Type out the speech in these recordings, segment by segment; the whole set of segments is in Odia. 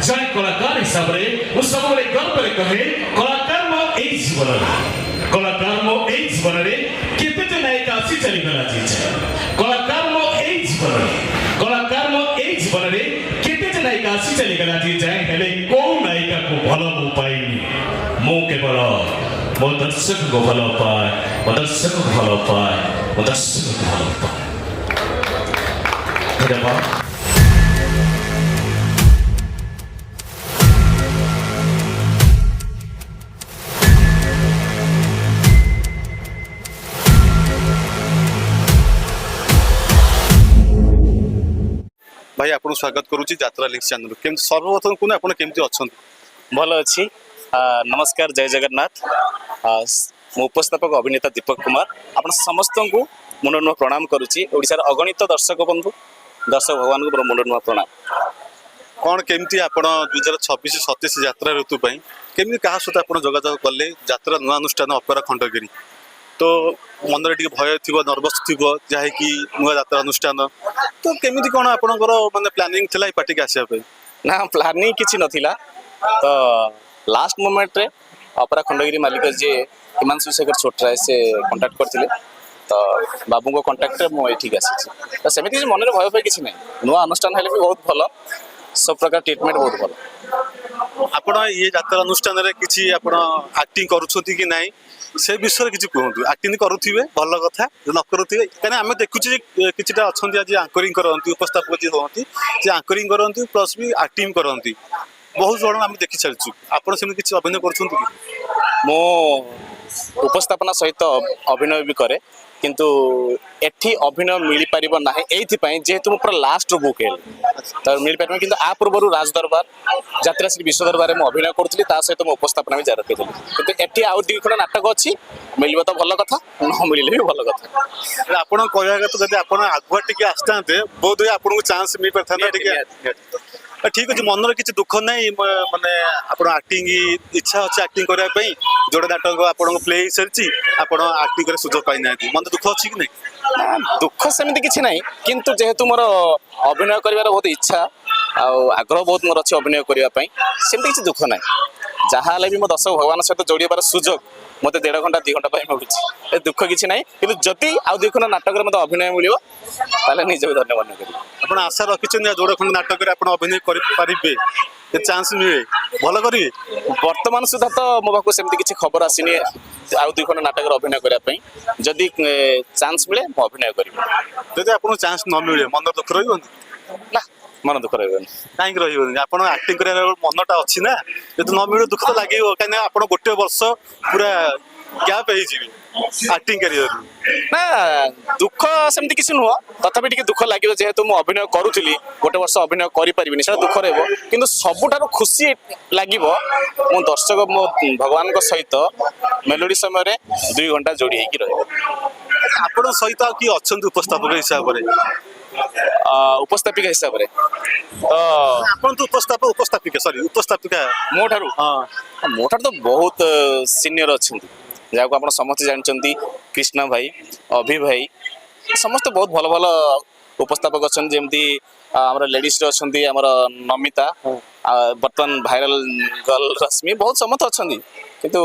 जय कलाकार हिसाब से मु सब गर्व कहे कलाकार मो ए जीवन कलाकार मो ए जीवन केते नायक आसी चली गला जी कलाकार मो ए जीवन कलाकार मो ए जीवन केते नायक आसी चली गला जी जाए हेले को नायिका को भल मु पाइनी मु केवल मो दर्शक को भल पाए मो दर्शक को भल पाए मो दर्शक को भल पाए धन्यवाद। भाई आपको स्वागत करुच्ची यात्रा लिंक्स चैनल केमती सर्वप्रथम कहूँ आप केमती अच्छा भल अच्छी नमस्कार जय जगन्नाथ मो उपस्थापक अभिनेता दीपक कुमार आपण समस्त को मुंड नुआ प्रणाम करुच्ची ओडिशार अगणित दर्शक बंधु दर्शक भगवान को मुंड नुआ प्रणाम। कौन केमती आप 2026-27 यात्रा ऋतु केमती क्या सहित आप जोगाजोग कले यात्रा नुआ अनुष्ठान अपेरा खंडगिरी तो मन टे भय थी नर्वस थी जहाँकि नुआ यात्रा अनुष्ठान तो केमी कौन आपंकर मानने प्लानिंग थी पार्टी के आसपा ना प्लानिंग किसी नथिला तो लास्ट मोमेंट रे अपरा खंडगिरी मालिक जी हिमांशु शेखर छोटराय से कांटेक्ट करथिले तो बाबू को कांटेक्ट रे मो एठी आसी तो सेमिति मन रे भय भय किसी नहीं नुआ अनुष्ठान हेले भी बहुत भलो सब प्रकार ट्रीटमेंट बहुत भलो। आपण ये यात्रा अनुष्ठान रे किछि आपण एक्टिंग करूछथि कि नाही से विषय किसी कहतु एक्टिंग करुवे भल कथा न करुवे कहीं आम देखुचे किटा अच्छा आज आंकरिंग करती उपस्थापक जी हमें जे आंकरिंग करती प्लस भी एक्टिंग करती बहुत जन आम देखी सारी आपड़ से किसी अभिनय कर मो उपस्थापना सहित अभिनय भी करे किंतु एठी अभिनय मिल पार ना जेहेतु पूरा लास्ट बुक है तो मिल पार कि आ पूर्व राज दरबार यात्रा श्री विश्व दरबार में अभिनय करुँगी सहित मो उपस्थापना भी जारी रखी किंतु एठी आउ दी खंड नाटक अच्छी मिल तो भल कथा न मिले भी भल कथा आप कहवा कथा जब आप आगुआ टी आसता बहुत आपको चान्स मिल पाता ठीक अच्छे मन किसी दुख ना मानने आप एक्टिंग इच्छा अच्छे एक्टिंग करने जोड़े नाटक आप प्ले हो सारी आप एक्टिंग कर सुजोग पाई ना मन दुख अच्छी कि नहीं दुख सेमती किसी ना किंतु जेहेतु मोर अभिनय कर बहुत इच्छा आग्रह बहुत मोर अच्छे अभिनय करने सेमती किसी दुख ना जहाँ भी मो दर्शक भगवान सहित जोड़ार सुजोग मत 1.5 घंटा 2 घंटा मिलूँ दुख किसी ना कि जदि आउ 2 खंड नाटक मत अभिनय मिले निजे धन्य मन करें आप आशा रखिंट जोड़े खंड नाटक अभिनय करेंगे चान्स मिले भल करेंगे वर्तमान सुधा तो मो पाक सेमती किसी खबर आसनी आउ 2 खंड नाटक अभिनय करने जदि चान्स मिले मु अभिनय करी जब आपको चान्स न मिले मन दुख रहा ना मन दुख रही कहीं रही आप एक्टिंग कर मनटा अच्छी ना जो न मिले दुख तो लगे कहीं आप गोटे वर्ष पूरा गैप एक्टिंग करियर ना दुख सेमती किसी नुह तथापि टिके दुख लगे जेहेतु मु अभिनय करूली गोटे वर्ष अभिनय करें से दुख रहा कि सबुठार खुशी लगे मो दर्शक मो भगवान सहित मेलोडी समय 2 घंटा जोड़ी होगी रहे आपण सहित कि अच्छा उपस्थापक हिसाब से उपस्थापिका हिसाब से तो तो उपस्थापिका सॉरी उपस्थापिका मोठारू मोठार तो बहुत सीनियर अच्छा जहाँ को आप समस्त जानते कृष्णा भाई अभि भाई समस्त बहुत भल भल उपस्थापक अच्छा जमी आम लेडीज अच्छा नमिता बर्तमान भाइराल गर्ल रश्मि बहुत समस्त अच्छा किंतु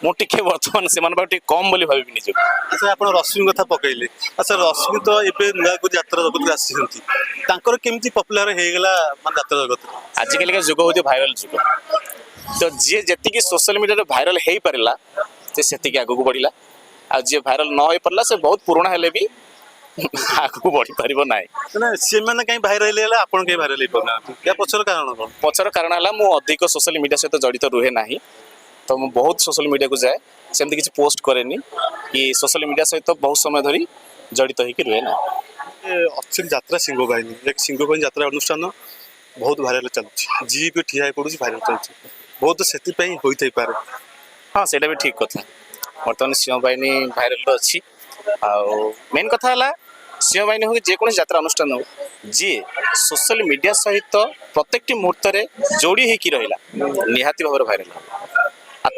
मुझे बर्तमान से कम बोली भावी निजे। अच्छा आप रश्मि कथा पकईले अच्छा रश्मि तो ये नुआ को यात्रा जगत आसर केमती पपुलर होगा यात्रा जगत आजिकल का जुग हूँ भाइराल जुग तो जी जी सोशल मीडिया भाइराल हो पारा से आग को बढ़ला आ जी भाइराल न हो पारा से बहुत पुराना हेले भी आग को बढ़ी पार ना सी मैंने कहीं भाइराल है आप भाइराल क्या पचर कारण कौन पचर कारण है मुझे अधिक सोशल मीडिया सहित जड़ित रुहे ना तो मुझे बहुत सोशल मीडिया को जाए सेमती किसी पोस्ट कैनि कि सोशल मीडिया सहित बहुत समय धरी जड़ित होकर रुहे ना अच्छी यात्रा सिंह बाहिनी सिंह बाहिनी यात्रा अनुष्ठान बहुत भाइराल चलुची जी भी ठिया पड़ू भाइराल चलुची बहुत से होते पारे हाँ सेटा भी ठीक कथा बर्तमान सिंह बाहिनी भाइराल अच्छी मेन कथा है सिंह बाहिनी हो जेको यात्रा अनुष्ठान हो जी सोशल मीडिया सहित प्रत्येक मुहूर्त जोड़ी होकर रहा निहाती भाव भाइराल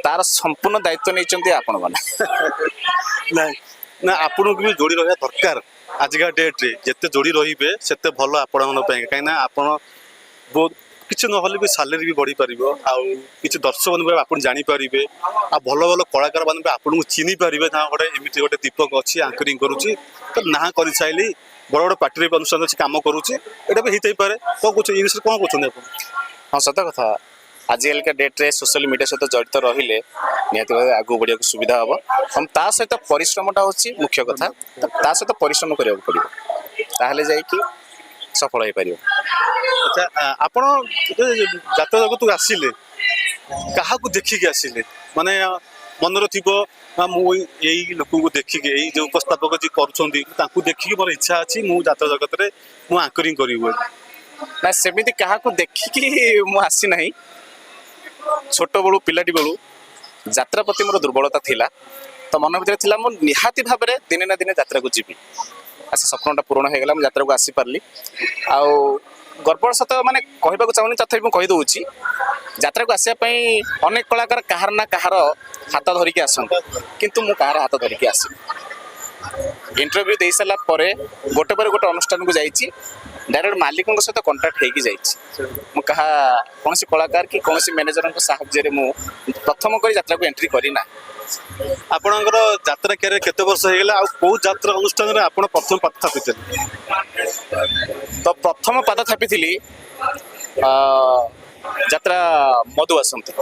तार संपूर्ण दायित्व नहीं आपण मैंने ना आपन को भी जोड़ी रहा दरकार आजिका डेट्रे जिते जोड़ी रे से भल आपण कहीं आप बहुत କିଛି ନହେଲେ ବି ସାଲେରୀ ବି ବଢ଼ିପାରିବ ଆଉ କିଛି ଦର୍ଶକ ମାନେ ଆପଣ ଜାଣିପାରିବେ ଆଉ ଭଲ ଭଲ କଳାକାର ମାନେ ବି ଆପଣଙ୍କୁ ଚିହ୍ନି ପାରିବେ ନା ଗୋଟେ ଏମିତି ଗୋଟେ ଦୀପକ ଅଛି ଆଙ୍କରିଂ କରୁଛି ତ ନାଁ କରିସାରିଲି ବଡ଼ ବଡ଼ ପାର୍ଟିରେ ବି ଅନୁଷ୍ଠାନ ଅଛି କାମ କରୁଛି ଏଇଟା ବି ହେଇଥାଇପାରେ କ'ଣ କହୁଛନ୍ତି ଏ ବିଷୟରେ କ'ଣ କହୁଛନ୍ତି ଆପଣ? ହଁ ସତ କଥା ଆଜିକାଲିକା ଡେଟ୍ରେ ସୋସିଆଲ ମିଡ଼ିଆ ସହିତ ଜଡ଼ିତ ରହିଲେ ନିହାତି ଭାବେ ଆଗକୁ ବଢ଼ିବାକୁ ସୁବିଧା ହେବ ଏବଂ ତା ସହିତ ପରିଶ୍ରମଟା ହେଉଛି ମୁଖ୍ୟ କଥା ତା ସହିତ ପରିଶ୍ରମ କରିବାକୁ ପଡ଼ିବ ତାହେଲେ ଯାଇକି ସଫଳ ହେଇପାରିବ। ଆଚ୍ଛା ଆପଣ ଯାତ୍ରା ଜଗତକୁ ଆସିଲେ କାହାକୁ ଦେଖିକି ଆସିଲେ ମାନେ ମନରେ ଥିବ ନା ମୁଁ ଏଇ ଲୋକଙ୍କୁ ଦେଖିକି ଏଇ ଯେଉଁ ଉପସ୍ଥାପକ ଯିଏ କରୁଛନ୍ତି ତାଙ୍କୁ ଦେଖିକି ମୋର ଇଚ୍ଛା ଅଛି ମୁଁ ଯାତ୍ରା ଜଗତରେ ମୁଁ ଆଙ୍କରିଂ କରିବି ବୋଲି। ନା ସେମିତି କାହାକୁ ଦେଖିକି ମୁଁ ଆସିନାହିଁ ଛୋଟବେଳୁ ପିଲାଟି ବେଳୁ ଯାତ୍ରା ପ୍ରତି ମୋର ଦୁର୍ବଳତା ଥିଲା ତ ମନ ଭିତରେ ଥିଲା ମୁଁ ନିହାତି ଭାବରେ ଦିନେ ନା ଦିନେ ଯାତ୍ରାକୁ ଯିବି ଆଉ ସେ ସ୍ୱପ୍ନଟା ପୂରଣ ହେଇଗଲା ମୁଁ ଯାତ୍ରାକୁ ଆସିପାରିଲି ଆଉ ଗର୍ବର ସତ ମାନେ କହିବାକୁ ଚାହୁଁନି ତଥାପି ମୁଁ କହିଦେଉଛି ଯାତ୍ରାକୁ ଆସିବା ପାଇଁ ଅନେକ କଳାକାର କାହାର ନା କାହାର ହାତ ଧରିକି ଆସନ୍ତି କିନ୍ତୁ ମୁଁ କାହାର ହାତ ଧରିକି ଆସିନି ଇଣ୍ଟରଭ୍ୟୁ ଦେଇସାରିଲା ପରେ ଗୋଟେ ପରେ ଗୋଟେ ଅନୁଷ୍ଠାନକୁ ଯାଇଛି ଡାଇରେକ୍ଟ ମାଲିକଙ୍କ ସହିତ କଣ୍ଟାକ୍ଟ ହେଇକି ଯାଇଛି ମୁଁ କାହା କୌଣସି କଳାକାର କି କୌଣସି ମ୍ୟାନେଜରଙ୍କ ସାହାଯ୍ୟରେ ମୁଁ ପ୍ରଥମ କରି ଯାତ୍ରାକୁ ଏଣ୍ଟ୍ରି କରିନା। ଆପଣଙ୍କର ଯାତ୍ରା କ୍ୟାରିୟର କେତେ ବର୍ଷ ହେଇଗଲା ଆଉ କୋଉ ଯାତ୍ରା ଅନୁଷ୍ଠାନରେ ଆପଣ ପ୍ରଥମ ପାଦ ଥାପିଥିଲେ? ତ ପ୍ରଥମ ପାଦ ଥାପିଥିଲି ଯାତ୍ରା ମଧୁ ଆସନ୍ତି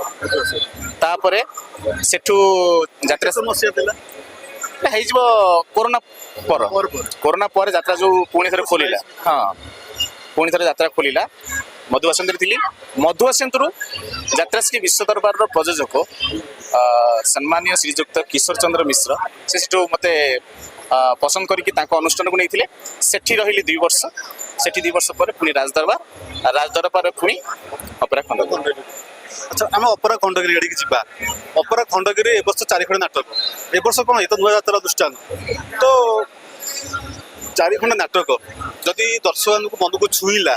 ତାପରେ ସେଠୁ ଯାତ୍ରା ମସିହା ଥିଲା ହେଇଯିବ କୋରୋନା ପରେ ଯାତ୍ରା ଯୋଉ ପୁଣି ଥରେ ଖୋଲିଲା ହଁ ପୁଣି ଥରେ ଯାତ୍ରା ଖୋଲିଲା ମଧୁ ଆସନ୍ତୀରେ ଥିଲି ମଧୁ ଆସନ୍ତୀରୁ ଯାତ୍ରାଶ୍ରୀ ବିଶ୍ୱ ଦରବାରର ପ୍ରଯୋଜକ ସମ୍ମାନୀୟ ଶ୍ରୀଯୁକ୍ତ କିଶୋର ଚନ୍ଦ୍ର ମିଶ୍ର ସେ ସେଠୁ ମୋତେ ପସନ୍ଦ କରିକି ତାଙ୍କ ଅନୁଷ୍ଠାନକୁ ନେଇଥିଲେ ସେଠି ରହିଲି 2 ବର୍ଷ ସେଠି 2 ବର୍ଷ ପରେ ପୁଣି ରାଜଦରବାରରେ ପୁଣି ଅପେରା ଖଣ୍ଡଗିରି। ଆଚ୍ଛା ଆମେ ଅପେରା ଖଣ୍ଡଗିରି ଆଡ଼ିକି ଯିବା। ଅପେରା ଖଣ୍ଡଗିରି ଏ ବର୍ଷ 4 ଖଣ୍ଡ ନାଟକ ଏ ବର୍ଷ କ'ଣ ଏ ତ ନୂଆ ଯାତ୍ରା ଅନୁଷ୍ଠାନ ତ 4 ଖଣ୍ଡ ନାଟକ ଯଦି ଦର୍ଶକଙ୍କ ମନକୁ ଛୁଇଁଲା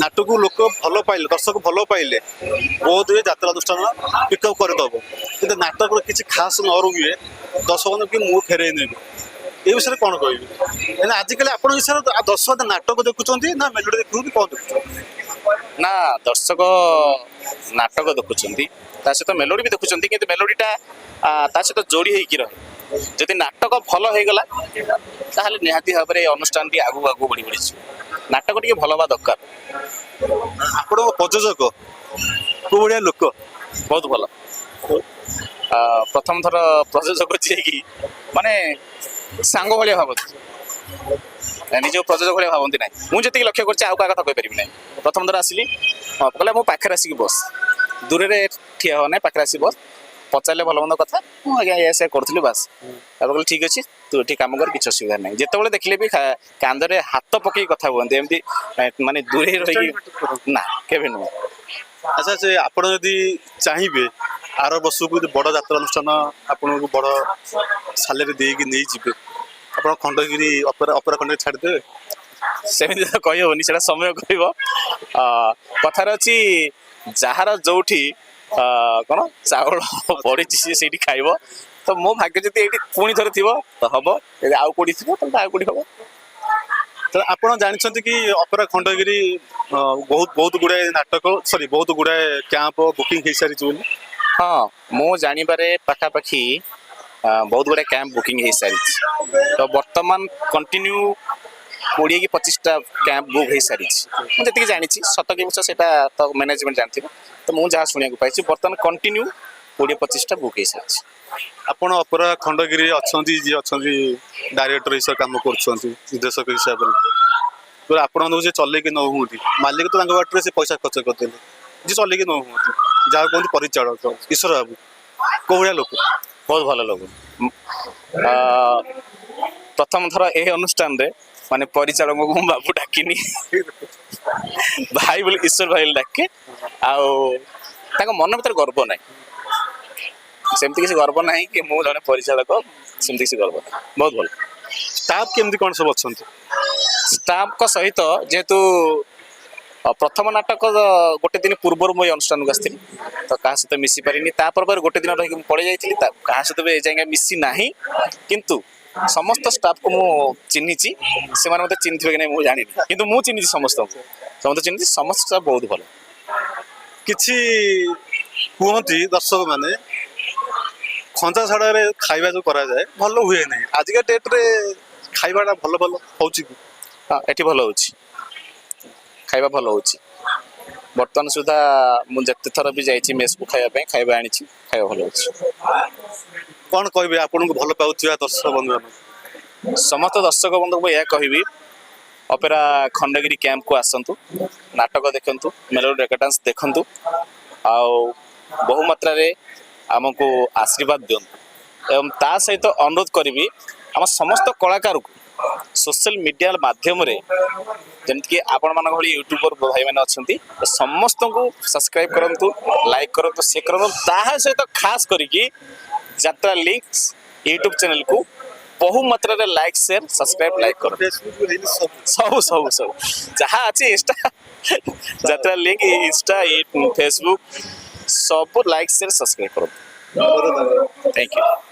ନାଟକ ଲୋକ ଭଲ ପାଇଲେ ଦର୍ଶକ ଭଲ ପାଇଲେ ବହୁତ ହୁଏ ଯାତ୍ରା ଅନୁଷ୍ଠାନ ପିକଅପ୍ କରିଦେବ କିନ୍ତୁ ନାଟକର କିଛି ଖାସ୍ ନ ରୁହେ ଦର୍ଶକଙ୍କୁ କି ମୁଁ ଫେରେଇ ନେବି ଏ ବିଷୟରେ କ'ଣ କହିବି କାହିଁକିନା ଆଜିକାଲି ଆପଣଙ୍କ ବିଷୟରେ ଦର୍ଶକ ନାଟକ ଦେଖୁଛନ୍ତି ନା ମେଲୋଡ଼ି ଦେଖୁଛନ୍ତି କ'ଣ ଦେଖୁଛନ୍ତି? ନା ଦର୍ଶକ ନାଟକ ଦେଖୁଛନ୍ତି ତା ସହିତ ମେଲୋଡ଼ି ବି ଦେଖୁଛନ୍ତି କିନ୍ତୁ ମେଲୋଡ଼ିଟା ତା ସହିତ ଯୋଡ଼ି ହେଇକି ରହେ ଯଦି ନାଟକ ଭଲ ହେଇଗଲା ତାହେଲେ ନିହାତି ଭାବରେ ଏ ଅନୁଷ୍ଠାନଟି ଆଗକୁ ଆଗକୁ ବଢ଼ି ବଢ଼ିଯିବ ନାଟକ ଟିକେ ଭଲ ହେବା ଦରକାର। ଆପଣଙ୍କ ପ୍ରଯୋଜକ କୋଉ ଭଳିଆ ଲୋକ? ବହୁତ ଭଲ ପ୍ରଥମ ଥର ପ୍ରଯୋଜକ ଯିଏକି ମାନେ ସାଙ୍ଗ ଭଳିଆ ଭାବନ୍ତି ନିଜ ପ୍ରଯୋଜକ ଭଳିଆ ଭାବନ୍ତି ନାହିଁ ମୁଁ ଯେତିକି ଲକ୍ଷ୍ୟ କରିଛି ଆଉ କାହା କଥା କହିପାରିବି ନାହିଁ ପ୍ରଥମ ଥର ଆସିଲି କହିଲା ମୋ ପାଖରେ ଆସିକି ବସ୍ ଦୂରରେ ଠିଆ ହବ ନାହିଁ ପାଖରେ ଆସିକି ବସ୍ ପଚାରିଲେ ଭଲ ମନ୍ଦ କଥା ମୁଁ ଆଜ୍ଞା ଏ ସେ କରୁଥିଲି ବାସ୍ ତାପରେ କହିଲେ ଠିକ୍ ଅଛି ତୁ ଏଠି କାମ କର କିଛି ଅସୁବିଧା ନାହିଁ ଯେତେବେଳେ ଦେଖିଲେ ବି କାନ୍ଧରେ ହାତ ପକେଇକି କଥା ହୁଅନ୍ତି ଏମିତି ମାନେ ଦୂରେଇ ରହିକି ନା କେବେ ନୁହଁ। ଆଚ୍ଛା ସେ ଆପଣ ଯଦି ଚାହିଁବେ ଆର ବର୍ଷକୁ ଯଦି ବଡ଼ ଯାତ୍ରା ଅନୁଷ୍ଠାନ ଆପଣଙ୍କୁ ବଡ଼ ସାଲେରୀ ଦେଇକି ନେଇଯିବେ ଆପଣ ଖଣ୍ଡଗିରି ଅପେରା ଖଣ୍ଡଗିରି ଛାଡ଼ିଦେବେ? ସେମିତି ତ କହିହେବନି ସେଟା ସମୟ କହିବ କଥାରେ ଅଛି ଯାହାର ଯୋଉଠି କ'ଣ ଚାଉଳ ପଡ଼ିଛି ସିଏ ସେଇଠି ଖାଇବ ତ ମୋ ଭାଗ୍ୟ ଯଦି ଏଇଠି ପୁଣି ଥରେ ଥିବ ତ ହବ ଯଦି ଆଉ କୋଉଠି ଥିବ ତାହେଲେ ଆଉ କୋଉଠି ହବ। ତ ଆପଣ ଜାଣିଛନ୍ତି କି ଅପେରା ଖଣ୍ଡଗିରି ବହୁତ ଗୁଡ଼ାଏ ନାଟକ ବହୁତ ଗୁଡ଼ାଏ କ୍ୟାମ୍ପ ବୁକିଂ ହେଇସାରିଛି ବୋଲି? ହଁ ମୁଁ ଜାଣିବାରେ ପାଖାପାଖି ବହୁତ ଗୁଡ଼ାଏ କ୍ୟାମ୍ପ ବୁକିଂ ହେଇସାରିଛି ତ ବର୍ତ୍ତମାନ କଣ୍ଟିନ୍ୟୁ 20 କି 25ଟା କ୍ୟାମ୍ପ ବୁକ୍ ହେଇସାରିଛି ମୁଁ ଯେତିକି ଜାଣିଛି ସତ କି ମିଛ ସେଇଟା ତ ମ୍ୟାନେଜମେଣ୍ଟ ଜାଣିଥିବ ତ ମୁଁ ଯାହା ଶୁଣିବାକୁ ପାଇଛି ବର୍ତ୍ତମାନ କଣ୍ଟିନ୍ୟୁ 20-25ଟା ବୁକ୍ ହେଇସାରିଛି। ଆପଣ ଅପେରା ଖଣ୍ଡଗିରି ଅଛନ୍ତି ଯିଏ ଅଛନ୍ତି ଡାଇରେକ୍ଟର ହିସାବରେ କାମ କରୁଛନ୍ତି ନିର୍ଦ୍ଦେଶକ ହିସାବରେ ଆପଣମାନଙ୍କୁ ଯିଏ ଚଲେଇକି ନ ହୁଅନ୍ତି ମାଲିକ ତ ତାଙ୍କ ବାଟରେ ସେ ପଇସା ଖର୍ଚ୍ଚ କରିଦେଲେ ଯିଏ ଚଲେଇକି ନ ହୁଅନ୍ତି ଯାହା କୁହନ୍ତି ପରିଚାଳକ କିଶୋର ବାବୁ କୋଉ ଭଳିଆ ଲୋକ? ବହୁତ ଭଲ ଲୋକ ପ୍ରଥମ ଥର ଏ ଅନୁଷ୍ଠାନରେ ମାନେ ପରିଚାଳକଙ୍କୁ ମୁଁ ବାବୁ ଡାକିନି ଭାଇ ବୋଲି ଈଶ୍ୱର ଭାଇ ବୋଲି ଡାକେ ଆଉ ତାଙ୍କ ମନ ଭିତରେ ଗର୍ବ ନାହିଁ ସେମିତି କିଛି ଗର୍ବ ନାହିଁ କି ମୁଁ ଜଣେ ପରିଚାଳକ ସେମିତି କିଛି ଗର୍ବ ନାହିଁ ବହୁତ ଭଲ। ଷ୍ଟାଫ୍ କେମିତି କ'ଣ ସବୁ ଅଛନ୍ତି? ଷ୍ଟାଫଙ୍କ ସହିତ ଯେହେତୁ ପ୍ରଥମ ନାଟକ ଗୋଟେ ଦିନ ପୂର୍ବରୁ ମୁଁ ଏ ଅନୁଷ୍ଠାନକୁ ଆସିଥିଲି ତ କାହା ସହିତ ମିଶି ପାରିନି ତାପରେ ଗୋଟେ ଦିନ ରହିକି ମୁଁ ପଳେଇ ଯାଇଥିଲି କାହା ସହିତ ବି ଏ ଯାଏଁ ମିଶି ନାହିଁ କିନ୍ତୁ ସମସ୍ତ ଷ୍ଟାଫକୁ ମୁଁ ଚିହ୍ନିଛି ସେମାନେ ମୋତେ ଚିହ୍ନିଥିବେ କି ନାହିଁ ମୁଁ ଜାଣିନି କିନ୍ତୁ ମୁଁ ଚିହ୍ନିଛି ସମସ୍ତଙ୍କୁ ସମସ୍ତେ ଚିହ୍ନିଛି, ସମସ୍ତେ ବହୁତ ଭଲ। କିଛି କୁହନ୍ତି ଦର୍ଶକ ମାନେ ଖଞ୍ଜା ଛାଡ଼ରେ ଖାଇବା ଯୋଉ କରାଯାଏ ଭଲ ହୁଏ ନାହିଁ, ଆଜିକା ଡେଟ୍ରେ ଖାଇବାଟା ଭଲ ଭଲ ହଉଛି କି? ହଁ ଏଠି ଭଲ ହେଉଛି, ଖାଇବା ଭଲ ହେଉଛି। ବର୍ତ୍ତମାନ ସୁଦ୍ଧା ମୁଁ ଯେତେ ଥର ବି ଯାଇଛି ମେସ୍କୁ ଖାଇବା ପାଇଁ, ଖାଇବା ଆଣିଛି, ଖାଇବା ଭଲ ହେଉଛି। କ'ଣ କହିବେ ଆପଣଙ୍କୁ ଭଲ ପାଉଥିବା ଦର୍ଶକ ବନ୍ଧୁମାନଙ୍କୁ? ସମସ୍ତ ଦର୍ଶକ ବନ୍ଧୁଙ୍କୁ ଏହା କହିବି, ଅପେରା ଖଣ୍ଡଗିରି କ୍ୟାମ୍ପକୁ ଆସନ୍ତୁ, ନାଟକ ଦେଖନ୍ତୁ, ମେଲୋଡ଼ି ଡେକାଡାନ୍ସ ଦେଖନ୍ତୁ, ଆଉ ବହୁ ମାତ୍ରାରେ ଆମକୁ ଆଶୀର୍ବାଦ ଦିଅନ୍ତୁ। ଏବଂ ତା ସହିତ ଅନୁରୋଧ କରିବି ଆମ ସମସ୍ତ କଳାକାରକୁ ସୋସିଆଲ ମିଡ଼ିଆ ମାଧ୍ୟମରେ, ଯେମିତିକି ଆପଣମାନଙ୍କ ଭଳି ୟୁଟ୍ୟୁବର ଭାଇମାନେ ଅଛନ୍ତି, ସମସ୍ତଙ୍କୁ ସବସ୍କ୍ରାଇବ୍ କରନ୍ତୁ, ଲାଇକ୍ କରନ୍ତୁ, ସେୟାର କରନ୍ତୁ। ତାହା ସହିତ ଖାସ୍ କରିକି ଯାତ୍ରା ଲିଙ୍କ୍ସ ୟୁଟ୍ୟୁବ୍ ଚ୍ୟାନେଲକୁ ବହୁ ମାତ୍ରାରେ ଲାଇକ୍ ସେୟାର ସବସ୍କ୍ରାଇବ୍ ଲାଇକ୍ କରନ୍ତୁ। ଫେସବୁକ୍ ରିଲ୍ ସବୁ ଯାହା ଅଛି ଇନଷ୍ଟା ଯାତ୍ରା ଲିଙ୍କ୍ ଇନଷ୍ଟା ଫେସବୁକ୍ ସବୁ ଲାଇକ୍ ସେୟାର ସବସ୍କ୍ରାଇବ୍ କରନ୍ତୁ। ସବୁ ଥ୍ୟାଙ୍କ ୟୁ।